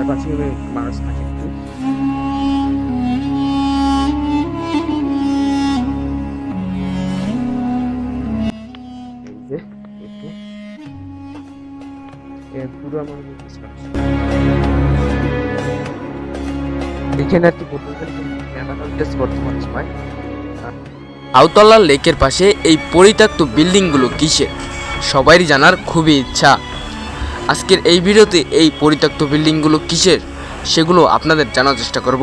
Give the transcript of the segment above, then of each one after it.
চারপাশে মানুষ থাকে একটু। এই যে দেখো, পুরো আমার এখানে আর কি বর্তমান সময়। আউতলা লেকের পাশে এই পরিত্যক্ত বিল্ডিংগুলো কিসের সবারই জানার খুবই ইচ্ছা। আজকের এই ভিডিওতে এই পরিত্যক্ত বিল্ডিংগুলো কিসের সেগুলো আপনাদের জানার চেষ্টা করব।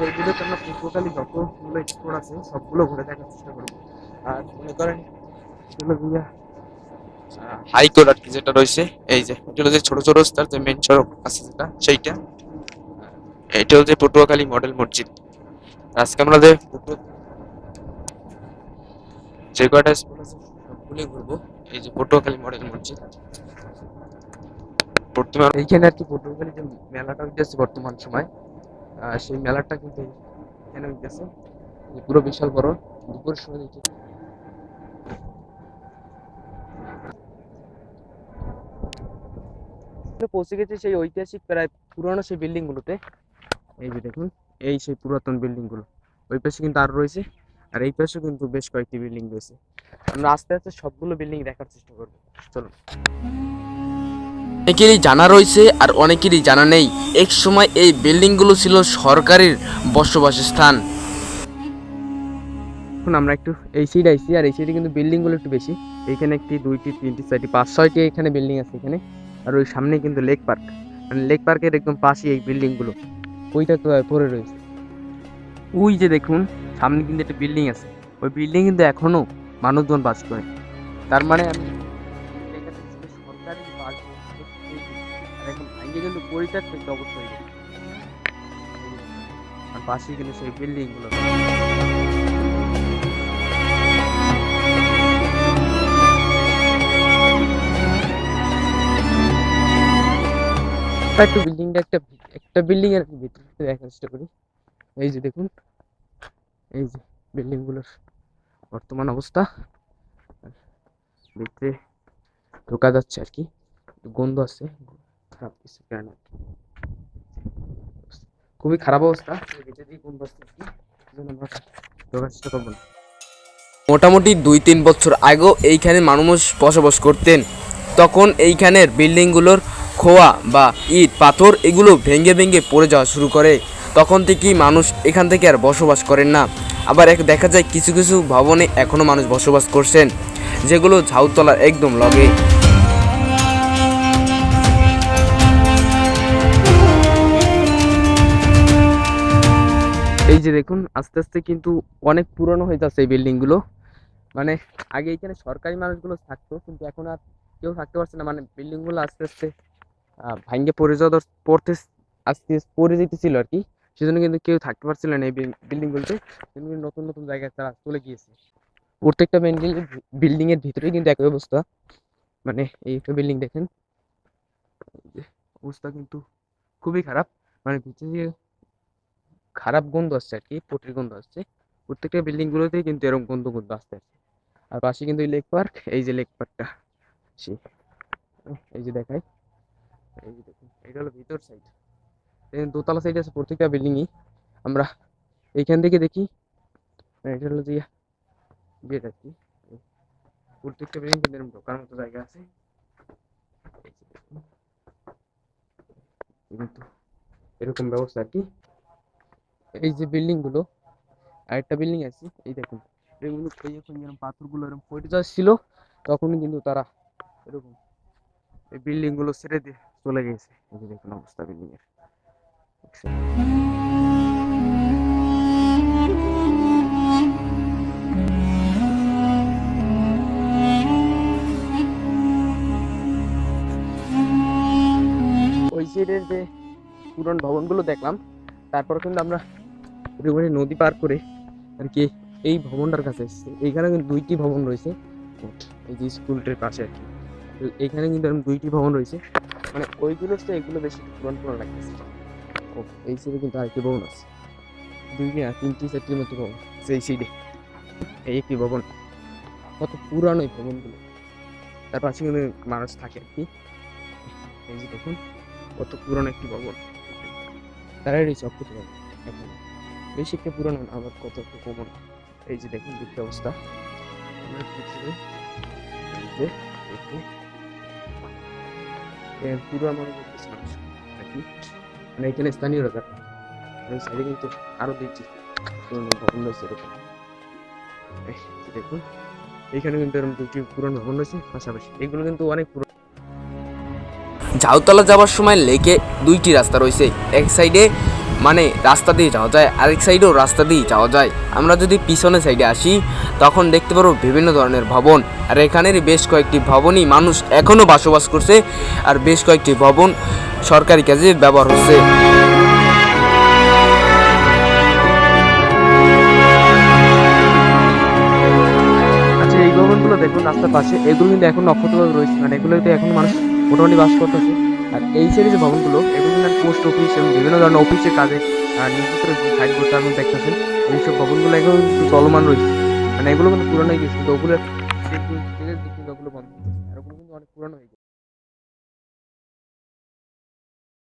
এই ভিডিওতে আমরা পূর্বকালী যতগুলো স্টোর আছে সবগুলো ঘুরে দেখার চেষ্টা করবো। আর মনে করেন হাইকোর্ট আর কি যেটা রয়েছে, এই যে এটা হলো যে ছোট ছোট রাস্তার যে মেন সড়ক আছে যেটা সেইটা, এটা হচ্ছে পটুয়াখালী মডেল মসজিদ। আজকে আমরা যে কয়টা স্কুল আছে সবগুলোই ঘুরবো। এই যে পটুয়াখালী মডেল মসজিদ বর্তমান এইখানে আর কি পটুয়াখালী যে মেলাটা হইতেছে বর্তমান সময়, সেই মেলাটা কিন্তু এখানে হইতেছে পুরো বিশাল বড়। দুপুরের সময় দেখি পৌঁছে গেছে সেই ঐতিহাসিক প্রায় পুরনো সেই বিল্ডিং গুলোতে। এই যে দেখুন, এই সেই পুরাতন বিল্ডিং গুলো ওই পাশে কিন্তু আরো রয়েছে, আর এই পাশে কিন্তু বেশ কয়েকটি বিল্ডিং রয়েছে। আমরা আস্তে আস্তে সবগুলো বিল্ডিং দেখার চেষ্টা করবো, চলুন। অনেকেরই জানা রয়েছে আর অনেকেরই জানা নেই, এক সময় এই বিল্ডিংগুলো ছিল সরকারের বসবাস স্থান। এখন আমরা একটু এই সাইড আইছি, আর এই সাইডে কিন্তু বিল্ডিং গুলো একটু বেশি। এইখানে একটি, দুইটি, তিনটি, চারটি, পাঁচ, ছয়টি এখানে বিল্ডিং আছে এখানে। আর ওই সামনে কিন্তু লেক পার্ক, মানে লেক পার্কের একদম পাশে এই বিল্ডিং গুলো ওইটা তো পড়ে রয়েছে। ওই যে দেখুন সামনে কিন্তু একটা বিল্ডিং আছে, ওই বিল্ডিং কিন্তু এখনো মানুষজন বাস করে। তার মানে আমি সরকারি এখন ভাঙে কিন্তু পরিত্যক্ত একটা অবস্থা হয়ে গেছে। আর পাশে কিন্তু সেই বিল্ডিং গুলো একটু বিল্ডিংটা একটা বিল্ডিং এর ভিতরে দেখার চেষ্টা করি। এই যে দেখুন, এই যে বিল্ডিং গুলোর বর্তমান অবস্থা, ভিতরে ঢোকা যাচ্ছে আর কি, গন্ধ আছে, খারাপ কিছু কেন, খুবই খারাপ অবস্থা। ভিতরে দিয়ে গন্ধ আসছে আর কি, আমরা ঢোকার চেষ্টা করবো না। মোটামুটি 2-3 বছর আগেও এইখানে মানুষ বসবাস করতেন। তখন এইখানের বিল্ডিংগুলোর খোয়া বা ইট পাথর এগুলো ভেঙে ভেঙে পড়ে যাওয়া শুরু করে। তখন থেকেই মানুষ এখান থেকে আর বসবাস করেন না। আবার দেখা যায় কিছু কিছু ভবনে এখনও মানুষ বসবাস করছেন, যেগুলো ঝাউতলার একদম লগে। এই যে দেখুন আস্তে আস্তে কিন্তু অনেক পুরনো হয়ে যাচ্ছে এই বিল্ডিং গুলো। মানে আগে এখানে সরকারি মানুষগুলো থাকতো, কিন্তু এখন আর কেউ থাকতে পারছে না। মানে বিল্ডিং গুলো আস্তে আস্তে ভাঙ্গে পড়তে আস্তে পড়ে যেতেছিল আর কি। সেজন্য কিন্তু কেউ থাকতে পারছিল না এই বিল্ডিং গুলোতে, কিন্তু নতুন নতুন জায়গায় তারা চলে গিয়েছে। প্রত্যেকটা বিল্ডিং এর ভিতরেই কিন্তু একই অবস্থা। মানে এই একটা বিল্ডিং দেখেন, অবস্থা কিন্তু খুবই খারাপ। মানে ভিতরে খারাপ গন্ধ আসছে আর কি, পটির গন্ধ আসছে। প্রত্যেকটা বিল্ডিং গুলোতেই কিন্তু এরকম গন্ধ আসতে আছে। আর পাশে কিন্তু লেক পার্ক, এই যে লেক পার্কটা, এই যে দেখাই, এই যে দেখুন এটা হলো ভিতর সাইড, দোতলা সাইড আছে প্রত্যেকটা বিল্ডিংই। আমরা এইখান থেকে দেখি, এটা হলো যে গেট আর কি। প্রত্যেকটা বিল্ডিং কিন্তু এরকম ঢোকার মতো জায়গা আছে। কিন্তু এরকম ব্যবস্থা আর কি। এই যে বিল্ডিং গুলো, আরেকটা বিল্ডিং আছে, এই দেখুন এগুলো যখন পাথরগুলো এরকম পড়ে যাচ্ছিল, তখন কিন্তু তারা এরকম এই বিল্ডিং গুলো ছেড়ে দিয়ে চলে গেছে। এই যে দেখুন অবস্থা বিল্ডিং এর। ওই সাইডের যে পুরনো ভবনগুলো দেখলাম, তারপর কিন্তু আমরা নদী পার করে আর কি এই ভবনটার কাছে এসেছি। এইখানে কিন্তু দুইটি ভবন রয়েছে, এই যে স্কুলটার পাশে আর কি। এইখানে কিন্তু এরকম দুইটি ভবন রয়েছে। মানে ওইগুলো হচ্ছে এগুলো বেশি পুরনো লাগতেছে। এই সাইডে কিন্তু আরেকটি ভবন আছে, দুইটি না তিনটি চারটির মতো ভবন আছে এই সাইডে। এই একটি ভবন, কত পুরানো এই ভবনগুলো, তার পাশে কিন্তু মানুষ থাকে আর কি। এই যে দেখুন কত পুরানো একটি ভবন, তারাই রয়েছে অক্ষত ভবন। এখন বেশি একটা পুরানো না, আবার কত একটু কমন। এই যে দেখুন বৃদ্ধ অবস্থা, আমরা পৃথিবী এই যে দেখুন পুরো আমার মানুষ নাকি, মানে এখানে স্থানীয়রা যারা, ওই সাইডে কিন্তু আরো দেখছি পুরনো ভবন রয়েছে এরকম। এই যে দেখুন এইখানে কিন্তু এরকম দুটি পুরনো ভবন রয়েছে পাশাপাশি, এগুলো কিন্তু অনেক পুরনো। ঝাউতলা যাওয়ার সময় লেকে দুইটি রাস্তা রয়েছে, এক সাইডে মানে রাস্তা দিয়ে যাওয়া যায়, আরেক সাইডেও রাস্তা দিয়ে যাওয়া যায়। আমরা যদি পিছনের সাইডে আসি তখন দেখতে পারবো বিভিন্ন ধরনের ভবন, আর এখানের বেশ কয়েকটি ভবনই মানুষ এখনও বসবাস করছে, আর বেশ কয়েকটি ভবন সরকারি কাজে ব্যবহার হচ্ছে। আচ্ছা এই ভবনগুলো দেখুন রাস্তার পাশে, এগুলো কিন্তু এখন নক্ষত্রভাবে রয়েছে, মানে এগুলোতে এখন মানুষ মোটামুটি বাস করতেছে। আর এই সাইডে যে ভবনগুলো, এগুলো কিন্তু পোস্ট অফিস এবং বিভিন্ন ধরনের অফিসের কাজে নিয়োজিত রয়েছে। সাইডবোর্ড আপনি দেখতেছেন এইসব ভবনগুলো এখন কিন্তু চলমান রয়েছে, মানে এগুলো কিন্তু পুরোনো গেছে, কিন্তু ওগুলো ওগুলো বন্ধ।